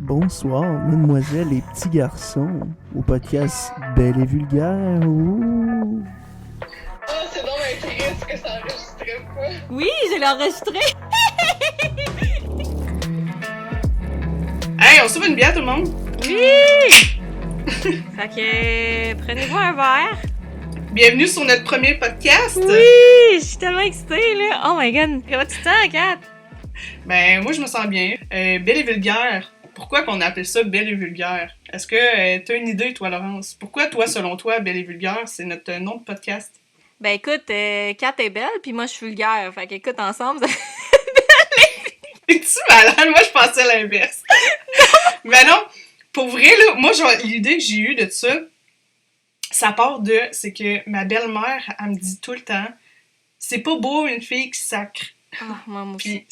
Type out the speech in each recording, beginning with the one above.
Bonsoir, mesdemoiselles et petits garçons, au podcast Belle et Vulgaire. Ouh. Oh, c'est donc bien triste que ça enregistrait pas. Oui, je l'ai enregistré. Hey, on s'ouvre une bière, tout le monde? Oui! Fait que prenez-vous un verre. Bienvenue sur notre premier podcast. Oui, je suis tellement excitée, là. Oh my god, comment tu te sens, Kat? Ben, moi, je me sens bien. Belle et Vulgaire. Pourquoi qu'on appelle ça Belle et Vulgaire? Est-ce que t'as une idée, toi, Laurence? Pourquoi, toi, selon toi, Belle et Vulgaire, c'est notre nom de podcast? Ben écoute, Kat est belle, puis moi je suis vulgaire. Fait que écoute, ensemble, Es-tu malade? Moi, je pensais l'inverse. Mais non, pour vrai, là, moi, l'idée que j'ai eue de ça part c'est que ma belle-mère, elle me dit tout le temps, c'est pas beau une fille qui sacre. Ah, moi aussi. Puis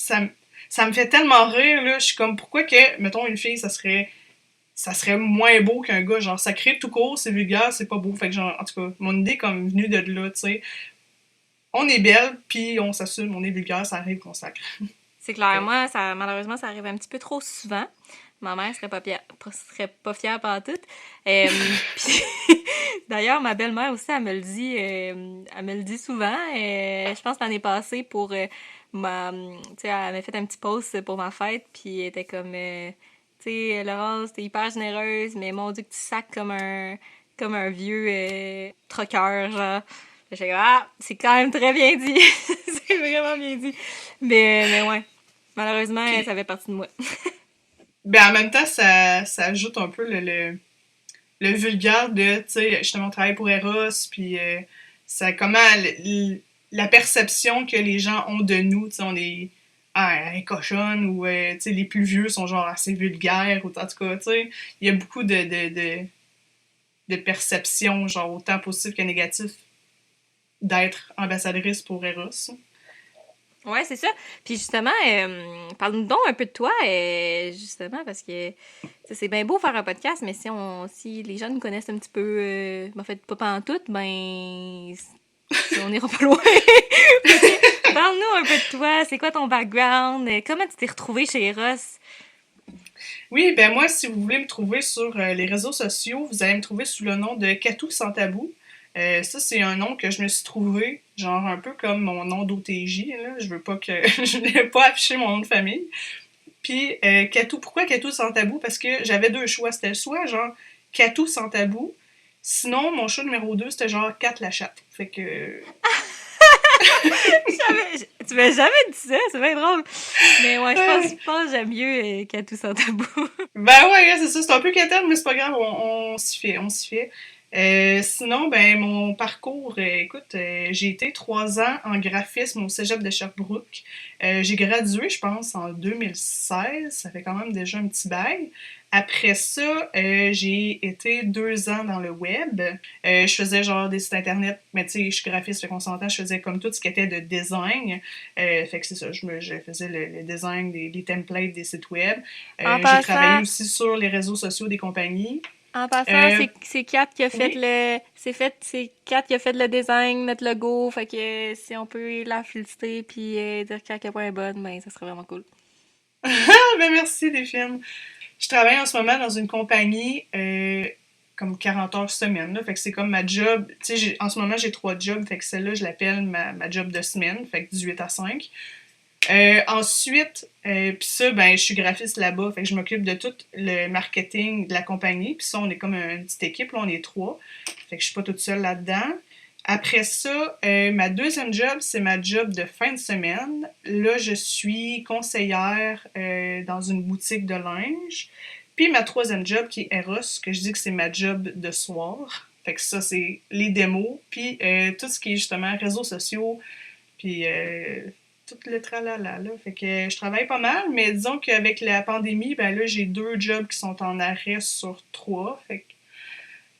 ça me fait tellement rire, là. Je suis comme, pourquoi que, mettons, une fille, ça serait moins beau qu'un gars. Genre, sacré tout court, c'est vulgaire, c'est pas beau. Fait que, genre, en tout cas, mon idée est comme venue de là, tu sais. On est belle, puis on s'assume, on est vulgaire, ça arrive qu'on sacre. C'est clair, moi, malheureusement, ça arrive un petit peu trop souvent. Ma mère serait pas fière par tout. Puis, d'ailleurs, ma belle-mère aussi, elle me le dit souvent. Je pense l'année passée pour tu sais, elle m'a fait un petit post pour ma fête, puis elle était comme, tu sais, Laurence, t'es hyper généreuse, mais mon Dieu que tu sacs comme un vieux troqueur, genre. J'étais comme, ah, c'est quand même très bien dit. C'est vraiment bien dit. Mais ouais. Malheureusement, Puis, ça fait partie de moi. ben, en même temps, ça ajoute un peu le vulgaire de, tu sais, justement, on travaille pour Eros, puis ça, comment la perception que les gens ont de nous, tu sais, on est cochonne, ou, tu sais, les plus vieux sont genre assez vulgaires, ou en tout cas, tu sais, il y a beaucoup de perceptions, genre autant positives que négatives, d'être ambassadrice pour Eros. Ouais, c'est ça. Puis justement, parle-nous donc un peu de toi, justement, parce que c'est bien beau faire un podcast, mais si les gens nous connaissent un petit peu, en fait, pas pantoute, ben, on n'ira pas loin. Parle-nous un peu de toi, c'est quoi ton background, comment tu t'es retrouvée chez Eros? Oui, ben moi, si vous voulez me trouver sur les réseaux sociaux, vous allez me trouver sous le nom de Katou Sans Tabou. Ça, c'est un nom que je me suis trouvé, genre un peu comme mon nom d'OTJ, là. Je veux pas que... je voulais pas afficher mon nom de famille. Puis, Katou, pourquoi Katou Sans Tabou? Parce que j'avais deux choix. C'était soit, genre, Katou Sans Tabou. Sinon, mon choix numéro 2, c'était genre Kat la chatte. Fait que... Tu m'as jamais dit ça, c'est bien drôle. Mais ouais, je pense que j'aime mieux Katou Sans Tabou. Ben ouais, c'est ça. C'est un peu quétaine, mais c'est pas grave. On s'y fait, on s'y fait. Sinon, ben mon parcours, écoute, j'ai été 3 ans en graphisme au Cégep de Sherbrooke. J'ai gradué, je pense, en 2016. Ça fait quand même déjà un petit bail. Après ça, j'ai été 2 ans dans le web. Je faisais genre des sites internet, mais tu sais, je suis graphiste, fait qu'on s'entend, je faisais comme tout ce qui était de design. Fait que c'est ça, je faisais le design, les templates des sites web. J'ai travaillé aussi sur les réseaux sociaux des compagnies. En passant, c'est Kat qui a fait c'est Kat qui a fait le design, notre logo, fait que si on peut la féliciter puis dire qu'à quel point elle est bonne, ben ça serait vraiment cool. Ben merci, Delphine. Je travaille en ce moment dans une compagnie comme 40 heures semaine, là, fait que c'est comme ma job, tu sais, en ce moment j'ai 3 jobs, fait que celle-là je l'appelle ma job de semaine, fait que 18 à 5. Ensuite, puis ça, ben, je suis graphiste là-bas, fait que je m'occupe de tout le marketing de la compagnie, puis ça, on est comme une petite équipe, là, on est 3, fait que je suis pas toute seule là-dedans. Après ça, ma deuxième job, c'est ma job de fin de semaine. Là, je suis conseillère dans une boutique de linge. Puis ma troisième job, qui est Eros, que je dis que c'est ma job de soir. Fait que ça, c'est les démos, puis tout ce qui est justement réseaux sociaux, puis tout le tralala, là. Fait que je travaille pas mal, mais disons qu'avec la pandémie, ben là, j'ai 2 jobs qui sont en arrêt sur 3. Fait que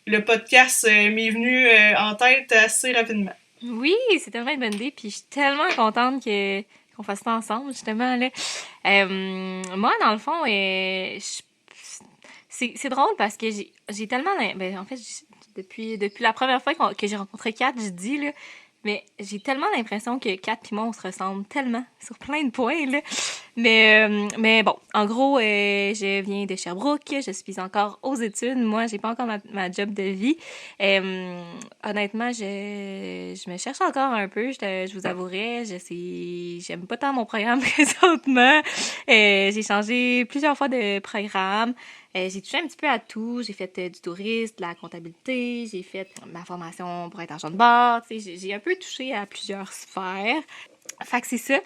le podcast m'est venu en tête assez rapidement. Oui, c'est tellement une bonne idée, puis je suis tellement contente qu'on fasse ça ensemble, justement, là. Moi, dans le fond, c'est drôle parce que j'ai tellement... Ben, en fait, depuis la première fois que j'ai rencontré Kat, je dis, là, mais j'ai tellement l'impression que Kat et moi, on se ressemble tellement sur plein de points, là. Mais bon, en gros, je viens de Sherbrooke, je suis encore aux études. Moi, j'ai pas encore ma job de vie. Honnêtement, je me cherche encore un peu, je vous avouerai. J'aime pas tant mon programme présentement. J'ai changé plusieurs fois de programme. J'ai touché un petit peu à tout. J'ai fait du tourisme, de la comptabilité, j'ai fait ma formation pour être agent de bord. Tu sais, j'ai un peu touché à plusieurs sphères. Fait que c'est ça.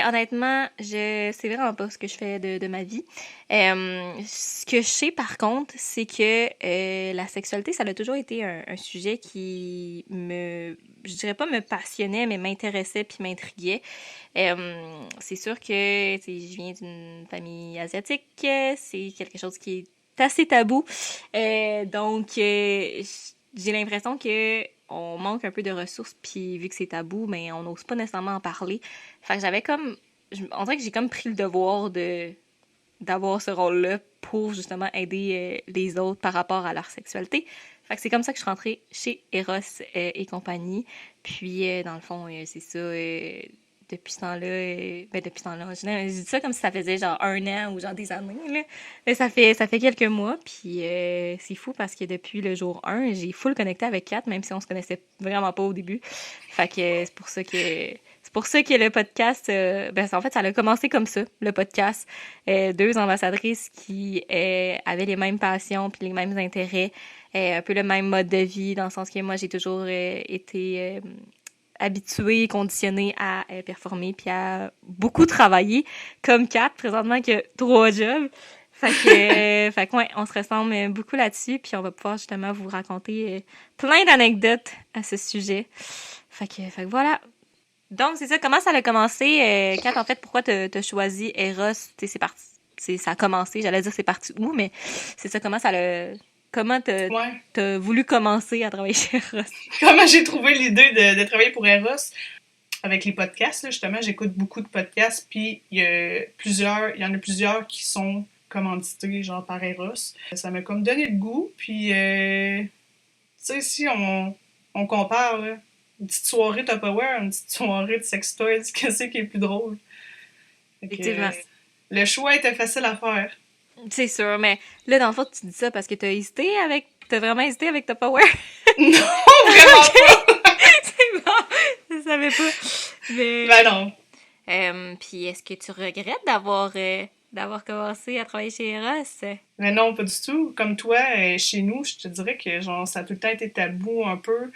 Honnêtement, je c'est vraiment pas ce que je fais de ma vie. Ce que je sais par contre, c'est que la sexualité, ça a toujours été un sujet qui je dirais pas me passionnait, mais m'intéressait puis m'intriguait. C'est sûr que tu sais, je viens d'une famille asiatique, c'est quelque chose qui est assez tabou. Donc, j'ai l'impression que on manque un peu de ressources, puis vu que c'est tabou, mais on n'ose pas nécessairement en parler. Fait que j'avais comme... On dirait que j'ai comme pris le devoir d'avoir ce rôle-là pour justement aider les autres par rapport à leur sexualité. Fait que c'est comme ça que je suis rentrée chez Eros et compagnie. Puis, dans le fond, c'est ça... depuis ce temps-là, depuis ce temps-là, je dis ça comme si ça faisait genre 1 an ou genre des années, là. Mais ça fait quelques mois, puis c'est fou parce que depuis le jour 1, j'ai full connecté avec Kat, même si on se connaissait vraiment pas au début. Fait que c'est pour ça que le podcast, en fait, ça a commencé comme ça, le podcast. 2 ambassadrices qui avaient les mêmes passions puis les mêmes intérêts, un peu le même mode de vie, dans le sens que moi, j'ai toujours été habituée, conditionnée à performer puis à beaucoup travailler, comme Kat, présentement, qui a 3 jobs. Fait que ouais, on se ressemble beaucoup là-dessus, puis on va pouvoir justement vous raconter plein d'anecdotes à ce sujet. Fait que voilà. Donc, c'est ça. Comment ça a commencé? Kat, en fait, pourquoi t'as choisi Eros? C'est parti. Ça a commencé. J'allais dire c'est parti où, mais c'est ça. Comment Ouais. t'as voulu commencer à travailler chez Eros? Comment j'ai trouvé l'idée de travailler pour Eros? Avec les podcasts, là, justement, j'écoute beaucoup de podcasts, puis il y en a plusieurs qui sont commandités, genre par Eros. Ça m'a comme donné le goût, puis tu sais, si on compare, là, une petite soirée Tupperware, une petite soirée de sex toys, qu'est-ce qui est plus drôle? Fait que, Effectivement. le choix était facile à faire. C'est sûr, mais là, dans le fond, tu dis ça parce que t'as vraiment hésité avec Tupperware? Non, vraiment pas! C'est bon, je savais pas. Mais... Ben non. Puis est-ce que tu regrettes d'avoir commencé à travailler chez Eros? Mais non, pas du tout. Comme toi, chez nous, je te dirais que genre ça a tout le temps été tabou un peu.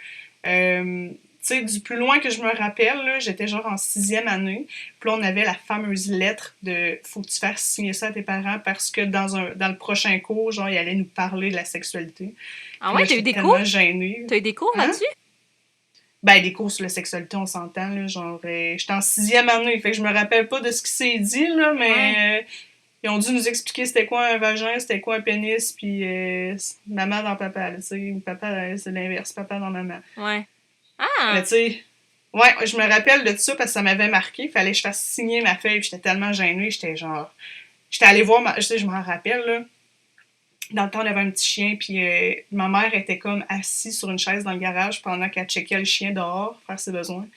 Tu sais, du plus loin que je me rappelle, là, j'étais genre en 6e année. Puis là, on avait la fameuse lettre de faut que tu fasses signer ça à tes parents parce que dans le prochain cours, genre, ils allaient nous parler de la sexualité. Ah Puis ouais, là, t'as eu j'étais des cours? tellement gênée. T'as eu des cours Hein? là-dessus? Ben, des cours sur la sexualité, on s'entend, là. Genre, j'étais en 6e année, fait que je me rappelle pas de ce qui s'est dit, là, mais ils ont dû nous expliquer c'était quoi un vagin, c'était quoi un pénis, puis maman dans papa, là, tu sais. Papa, c'est l'inverse, papa dans maman. Ouais. Mais Ah! tu sais, ouais, je me rappelle de ça parce que ça m'avait marqué. Fallait que je fasse signer ma feuille. J'étais tellement gênée. J'étais genre. J'étais allée voir je sais, je m'en rappelle, là. Dans le temps, on avait un petit chien, puis ma mère était comme assise sur une chaise dans le garage pendant qu'elle checkait le chien dehors, faire ses besoins.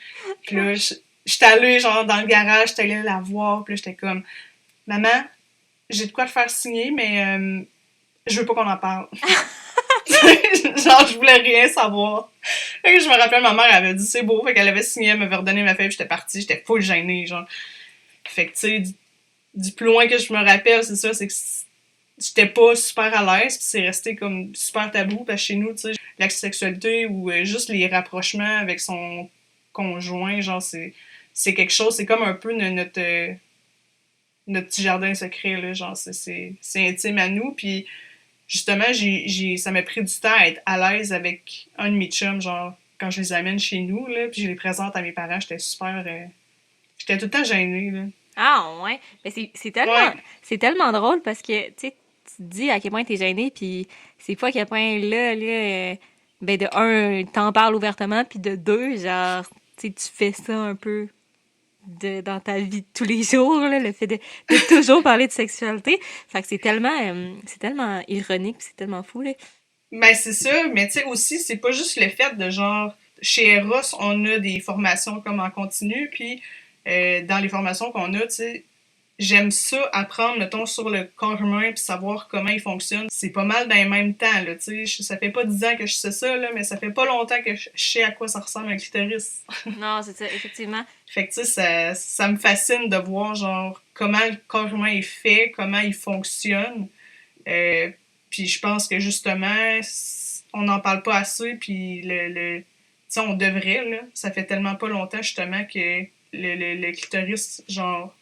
Puis là, j'étais allée, genre, dans le garage, j'étais allée la voir, puis là, j'étais comme, maman, j'ai de quoi te faire signer, mais je veux pas qu'on en parle. Genre, je voulais rien savoir. Fait que je me rappelle, ma mère avait dit c'est beau, fait qu'elle avait signé, elle m'avait redonné ma feuille, puis j'étais partie, j'étais full gênée, genre. Fait que, tu sais, du plus loin que je me rappelle, c'est ça, c'est que j'étais pas super à l'aise, puis c'est resté comme super tabou, parce que chez nous, tu sais, la sexualité ou juste les rapprochements avec son conjoint, genre, c'est quelque chose, c'est comme un peu notre petit jardin secret, là, genre, c'est intime à nous, puis justement, ça m'a pris du temps à être à l'aise avec un de mes chums, genre, quand je les amène chez nous, là, puis je les présente à mes parents, j'étais super... j'étais tout le temps gênée, là. Ah ouais! Mais c'est Ouais. tellement drôle parce que, tu sais, tu te dis à quel point t'es gêné, puis c'est pas à quel point ben de un, t'en parles ouvertement, puis de deux, genre, tu sais, tu fais ça un peu dans ta vie de tous les jours, là, le fait de toujours parler de sexualité. Fait que c'est tellement ironique, puis c'est tellement fou, là. Ben, c'est ça, mais tu sais, aussi, c'est pas juste le fait de, genre, chez Eros, on a des formations comme en continu, puis dans les formations qu'on a, tu sais, j'aime ça, apprendre, mettons, sur le corps humain puis savoir comment il fonctionne. C'est pas mal dans le même temps, là, tu sais. Ça fait pas 10 ans que je sais ça, là, mais ça fait pas longtemps que je sais à quoi ça ressemble un clitoris. Non, c'est ça, effectivement. Fait que, tu sais, ça me fascine de voir, genre, comment le corps humain est fait, comment il fonctionne. Euh, puis je pense que, justement, on n'en parle pas assez, puis tu sais, on devrait, là. Ça fait tellement pas longtemps, justement, que le clitoris, genre,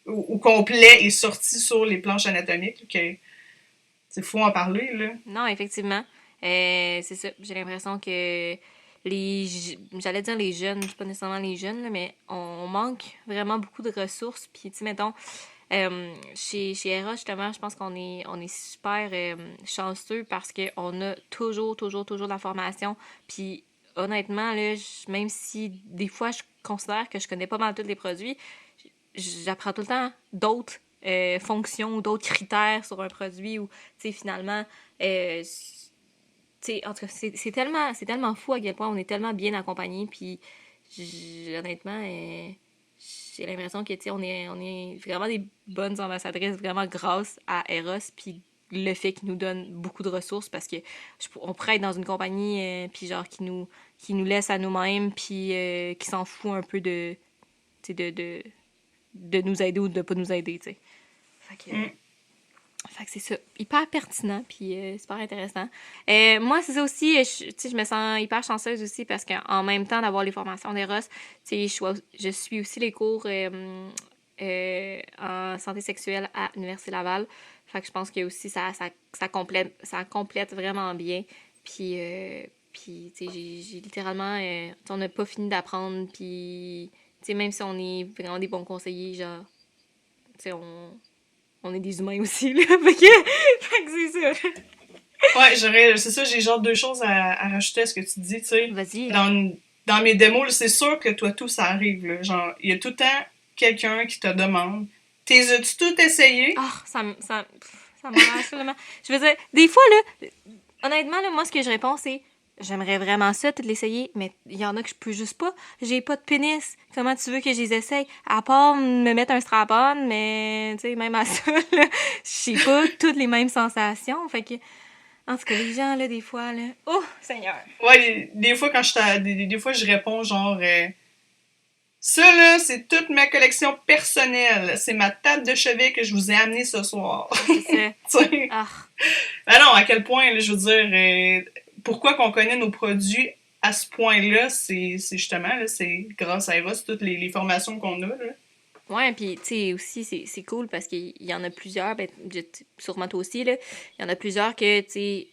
au complet est sorti sur les planches anatomiques, que c'est fou en parler, là. Non, effectivement. C'est ça. J'ai l'impression que j'allais dire les jeunes, c'est pas nécessairement les jeunes, là, mais on manque vraiment beaucoup de ressources. Puis, tu sais, mettons, chez ERA, justement, je pense on est super chanceux parce qu'on a toujours, toujours, toujours de la formation. Puis, honnêtement, là, même si des fois, je considère que je connais pas mal tous les produits, j'apprends tout le temps d'autres fonctions ou d'autres critères sur un produit ou, tu sais, finalement, tu sais, en tout cas, c'est tellement fou à quel point on est tellement bien accompagnés, puis honnêtement, j'ai l'impression que, tu sais, on est vraiment des bonnes ambassadrices, vraiment grâce à Eros, puis le fait qu'ils nous donne beaucoup de ressources, parce que on pourrait être dans une compagnie, puis genre, qui nous laisse à nous-mêmes, puis qui s'en fout un peu de, tu sais, de nous aider ou de pas nous aider, tu sais. Fait que, Mm. fait que c'est ça. Hyper pertinent, puis super intéressant. Moi, c'est ça aussi, tu sais, je me sens hyper chanceuse aussi parce qu'en même temps d'avoir les formations d'Eros, tu sais, je suis aussi les cours en santé sexuelle à l'Université Laval. Fait que je pense que aussi ça complète vraiment bien. Puis tu sais, j'ai littéralement, on n'a pas fini d'apprendre, puis tu sais, même si on est vraiment des bons conseillers, genre, tu sais, on est des humains aussi, là. Fait que c'est ça. Ouais, c'est ça, j'ai genre deux choses à rajouter à ce que tu dis, tu sais. Vas-y. Dans mes démos, là, c'est sûr que toi, tout, ça arrive, là. Genre, il y a tout le temps quelqu'un qui te demande, as-tu tout essayé? Ah, ça m'arrache tellement. Je veux dire, des fois, là, honnêtement, là, moi, ce que je réponds, c'est j'aimerais vraiment ça, tout l'essayer, mais il y en a que je peux juste pas. J'ai pas de pénis. Comment tu veux que je les essaye? À part me mettre un strap-on, mais, tu sais, même à ça, là, j'ai pas toutes les mêmes sensations. Fait que, en tout cas, les gens, là, des fois, là, oh, Seigneur. Ouais, des fois, des fois, je réponds genre, ça, là, c'est toute ma collection personnelle. C'est ma table de chevet que je vous ai amenée ce soir. C'est ça. Tu sais. Ah, Ben non, à quel point, là, je veux dire, pourquoi qu'on connaît nos produits à ce point-là, c'est justement, là, c'est grâce à Eros, toutes les formations qu'on a, là. ouais, puis tu sais, aussi, c'est cool parce qu'il y en a plusieurs, ben, sûrement toi aussi, là, il y en a plusieurs que, tu sais,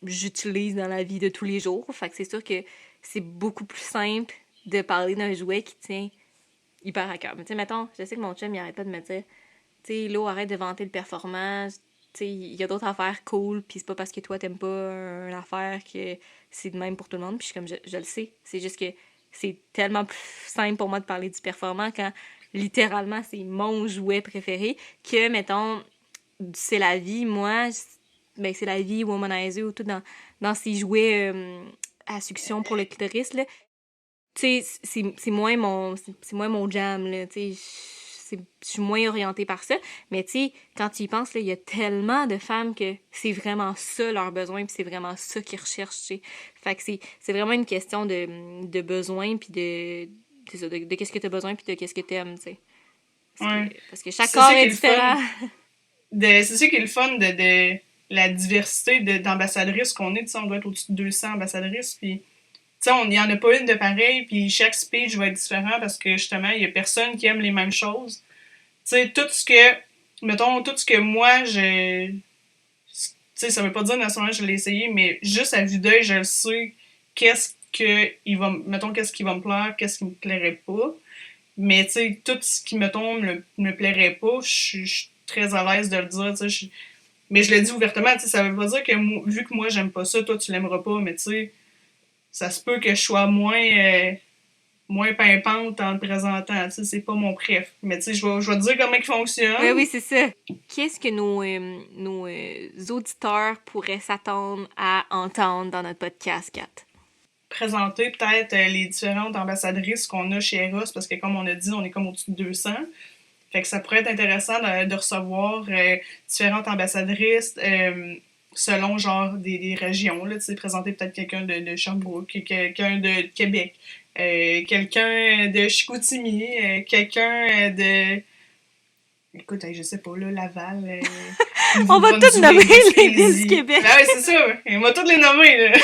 j'utilise dans la vie de tous les jours. Fait que c'est sûr que c'est beaucoup plus simple de parler d'un jouet qui tient hyper à cœur. Mais tu sais, mettons, je sais que mon chum, il arrête pas de me dire, tu sais, Lo, arrête de vanter le performant. Tu sais, il y a d'autres affaires cool, puis c'est pas parce que toi, t'aimes pas une affaire que c'est de même pour tout le monde. Puis je suis comme, je le sais. C'est juste que c'est tellement plus simple pour moi de parler du performant quand, littéralement, c'est mon jouet préféré que, mettons, c'est la vie, moi, ben, c'est la vie, Womanizer ou tout dans ces jouets à succion pour le clitoris, là. Tu sais, c'est moins mon jam, là, tu sais, je suis moins orientée par ça, mais tu sais, quand tu y penses, là, il y a tellement de femmes que c'est vraiment ça leur besoin, puis c'est vraiment ça qu'ils recherchent, tu sais. Fait que c'est vraiment une question de besoin, puis c'est ça, de qu'est-ce que t'as besoin, puis de qu'est-ce que t'aimes, tu sais. Ouais. Parce que chaque C'est corps ça qui est est le fun. différent. C'est ça qui est le fun de la diversité d'ambassadrices qu'on est. Tu sais, on doit être au-dessus de 200 ambassadrices. Puis, tu sais, il n'y en a pas une de pareille. Puis, chaque speech va être différent parce que, justement, il n'y a personne qui aime les mêmes choses. Tu sais, mettons, tout ce que moi, tu sais, ça veut pas dire nécessairement que je l'ai essayé, mais juste à vue d'œil, je sais qu'est-ce qui va me plaire, qu'est-ce qui me plairait pas. Mais, tu sais, tout ce qui, mettons, me plairait pas, je suis très à l'aise de le dire, tu sais. Mais je le dis ouvertement, tu sais, ça veut pas dire que vu que moi, j'aime pas ça, toi, tu l'aimeras pas, mais tu sais, ça se peut que je sois moins pimpante en le présentant, tu sais, c'est pas mon préf. Mais tu sais, je vais te dire comment il Oui, fonctionne. oui, c'est ça. Qu'est-ce que nos auditeurs pourraient s'attendre à entendre dans notre podcast, Kat? Présenter peut-être les différentes ambassadrices qu'on a chez Eros, parce que comme on a dit, on est comme au-dessus de 200. Fait que ça pourrait être intéressant de recevoir différentes ambassadrices selon genre des régions, là, tu sais, présenter peut-être quelqu'un de Sherbrooke, quelqu'un de Québec, quelqu'un de Chicoutimi, quelqu'un de... Écoute, je sais pas, là, Laval, On va toutes nommer les villes du Québec. Ben ouais, c'est ça, on va toutes les nommer, là.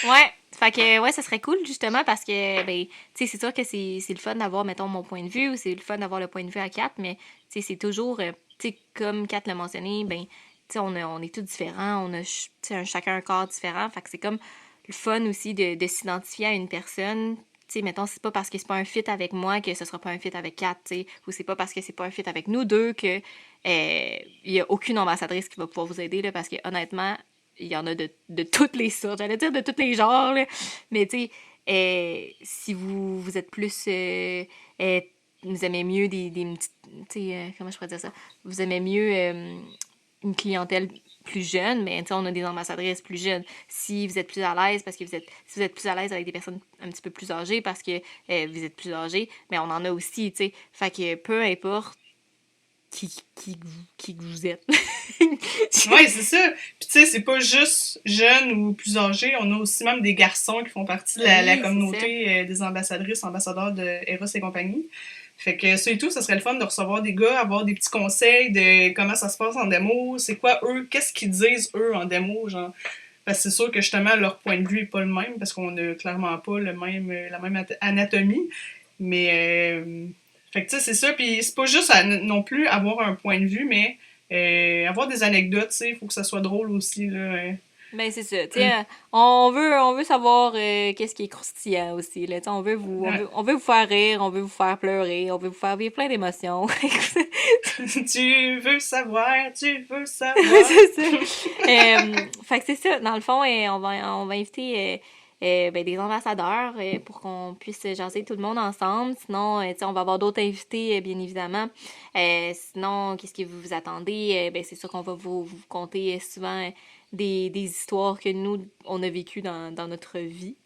Ouais, fait que, ouais, ça serait cool, justement, parce que, ben, tu sais, c'est sûr que c'est le fun d'avoir, mettons, mon point de vue, ou c'est le fun d'avoir le point de vue à Kat, mais, tu sais, c'est toujours, tu sais, comme Kat l'a mentionné, ben, tu sais, on est tous différents, on a, tu sais, chacun un corps différent, fait que c'est comme le fun aussi de s'identifier à une personne. Tu sais, mettons, c'est pas parce que c'est pas un fit avec moi que ce sera pas un fit avec Kat, tu sais, ou c'est pas parce que c'est pas un fit avec nous deux que il y a aucune ambassadrice qui va pouvoir vous aider, là, parce que, honnêtement, il y en a de toutes les sortes, j'allais dire de tous les genres, là. Mais tu sais, si vous êtes plus, vous aimez mieux des petites, tu sais, comment je pourrais dire ça, vous aimez mieux une clientèle plus jeune, mais tu sais, on a des ambassadrices plus jeunes. Si vous êtes plus à l'aise, parce que si vous êtes plus à l'aise avec des personnes un petit peu plus âgées, parce que vous êtes plus âgés, mais on en a aussi, tu sais. Fait que peu importe qui vous êtes. Ouais, c'est ça. Puis tu sais, c'est pas juste jeunes ou plus âgés, on a aussi même des garçons qui font partie de la Oui, communauté des ambassadrices, ambassadeurs de Eros et compagnie. Fait que ça et tout, ça serait le fun de recevoir des gars, avoir des petits conseils de comment ça se passe en démo, c'est quoi eux, qu'est-ce qu'ils disent eux en démo, genre. Parce que c'est sûr que justement leur point de vue est pas le même, parce qu'on a clairement pas la même anatomie. Mais fait que tu sais, c'est ça. Puis c'est pas juste non plus avoir un point de vue, mais avoir des anecdotes, tu sais, il faut que ça soit drôle aussi, là. Ben, c'est ça. Tu sais, on veut savoir qu'est-ce qui est croustillant aussi. Là. Tu sais, on veut vous faire rire, on veut vous faire pleurer, on veut vous faire vivre plein d'émotions. Tu veux savoir, tu veux savoir. C'est ça. Fait que c'est ça. Dans le fond, on va inviter ben, des ambassadeurs pour qu'on puisse jaser tout le monde ensemble. Sinon, tu sais, on va avoir d'autres invités, bien évidemment. Sinon, qu'est-ce que vous vous attendez? Ben, c'est sûr qu'on va vous conter souvent des histoires que nous, on a vécues dans notre vie.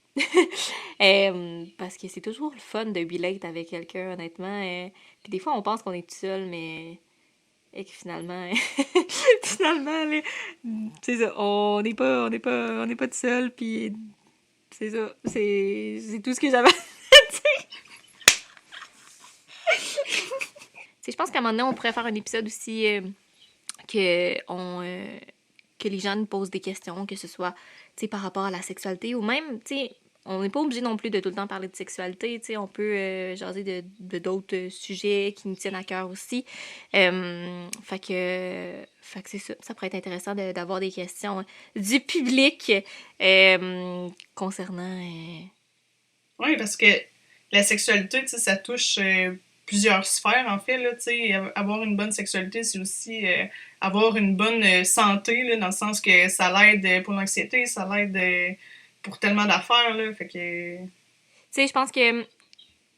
Parce que c'est toujours le fun de relate avec quelqu'un, honnêtement. Puis des fois, on pense qu'on est tout seul, mais... Et que finalement, finalement, là, c'est ça, on n'est pas tout seul, puis c'est ça, c'est tout ce que j'avais à dire. Je pense qu'à un moment donné, on pourrait faire un épisode aussi que les gens nous posent des questions, que ce soit, tu sais, par rapport à la sexualité, ou même, tu sais, on n'est pas obligé non plus de tout le temps parler de sexualité, tu sais, on peut jaser de d'autres sujets qui nous tiennent à cœur aussi. Fait que c'est ça, ça pourrait être intéressant d'avoir des questions du public concernant... Oui, parce que la sexualité, tu sais, ça touche plusieurs sphères, en fait, là, tu sais, avoir une bonne sexualité, c'est aussi avoir une bonne santé, là, dans le sens que ça l'aide pour l'anxiété, ça l'aide pour tellement d'affaires, là, fait que... Tu sais, je pense que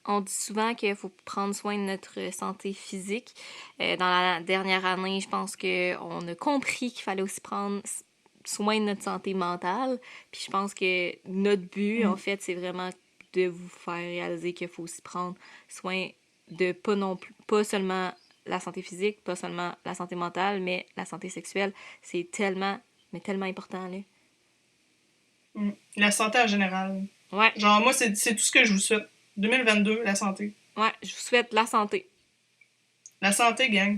on dit souvent qu'il faut prendre soin de notre santé physique. Dans la dernière année, je pense qu'on a compris qu'il fallait aussi prendre soin de notre santé mentale. Puis je pense que notre but, en fait, c'est vraiment de vous faire réaliser qu'il faut aussi prendre soin de pas seulement la santé physique, pas seulement la santé mentale, mais la santé sexuelle. C'est tellement important, là. La santé en général. Ouais. Genre, moi, c'est tout ce que je vous souhaite. 2022, la santé. Ouais, je vous souhaite la santé. La santé, gang.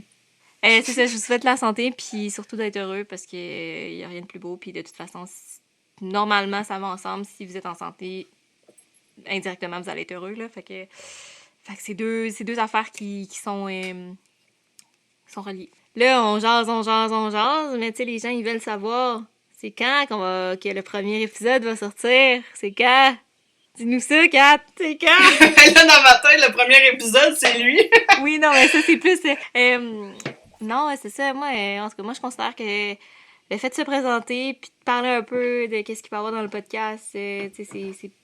C'est ça, je vous souhaite la santé, puis surtout d'être heureux, parce qu'il n'y a rien de plus beau, puis de toute façon, normalement, ça va ensemble. Si vous êtes en santé, indirectement, vous allez être heureux, là. Fait que c'est deux affaires qui sont reliées. Là, on jase, mais tu sais, les gens, ils veulent savoir, c'est quand que le premier épisode va sortir? C'est quand? Dis-nous ça, Kat! C'est quand? Là, dans ma tête, le premier épisode, c'est lui. Oui, non, mais ça, c'est plus... non, c'est ça. Moi, en tout cas, moi, je considère que le fait de se présenter puis de parler un peu de qu'est-ce qu'il peut y avoir dans le podcast, c'est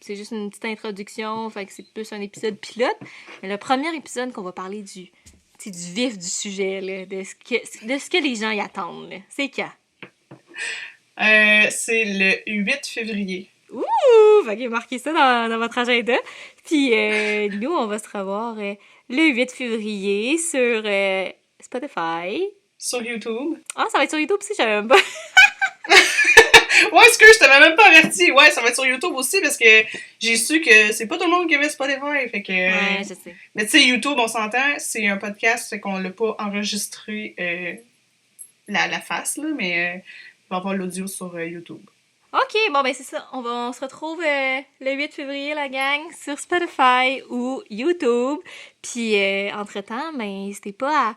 juste une petite introduction. Fait que c'est plus un épisode pilote. Mais le premier épisode qu'on va parler du vif du sujet, là, de ce que les gens y attendent, là. C'est quand? C'est le 8 février. Ouh! Fait que marquez ça dans votre agenda. Puis nous, on va se revoir le 8 février sur Spotify. Sur YouTube. Ah, ça va être sur YouTube aussi, j'avais même pas. Ouais, excuse, je t'avais même pas averti. Ouais, ça va être sur YouTube aussi parce que j'ai su que c'est pas tout le monde qui avait Spotify. Fait que... Ouais, je sais. Mais tu sais, YouTube, on s'entend, c'est un podcast, fait qu'on l'a pas enregistré la face, là, mais on va avoir l'audio sur YouTube. OK, bon, ben c'est ça. On se retrouve le 8 février, la gang, sur Spotify ou YouTube. Puis, entre-temps, ben, n'hésitez pas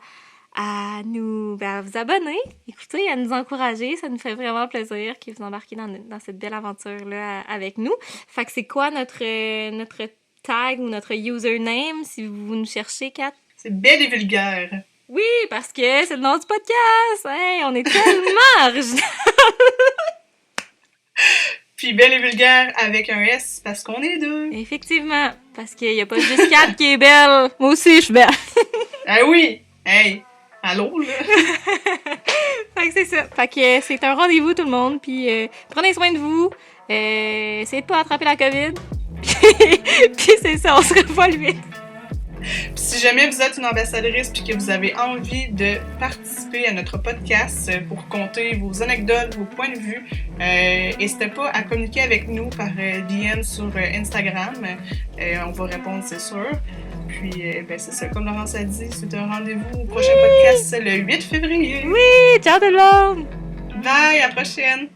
à vous abonner, écoutez, à nous encourager. Ça nous fait vraiment plaisir que vous embarquez dans cette belle aventure-là avec nous. Fait que c'est quoi notre tag ou notre username si vous nous cherchez, Kat? C'est Belle et vulgaire. Oui, parce que c'est le nom du podcast. Hey, on est tellement original. Puis Belle et vulgaire avec un S parce qu'on est deux. Effectivement, parce qu'il n'y a pas juste Kat qui est belle. Moi aussi, je suis belle. Ah oui! Hey! Allô, là? Fait que c'est ça. Fait que c'est un rendez-vous, tout le monde. Puis prenez soin de vous. Essayez de pas attraper la COVID. Puis c'est ça, on se revoit le 8. Puis si jamais vous êtes une ambassadrice puis que vous avez envie de participer à notre podcast pour compter vos anecdotes, vos points de vue, n'hésitez pas à communiquer avec nous par DM sur Instagram. On va répondre, c'est sûr. Puis, ben c'est ça, comme Laurence a dit, c'est un rendez-vous au prochain podcast le 8 février. Oui, ciao tout le monde! Bye, à la prochaine!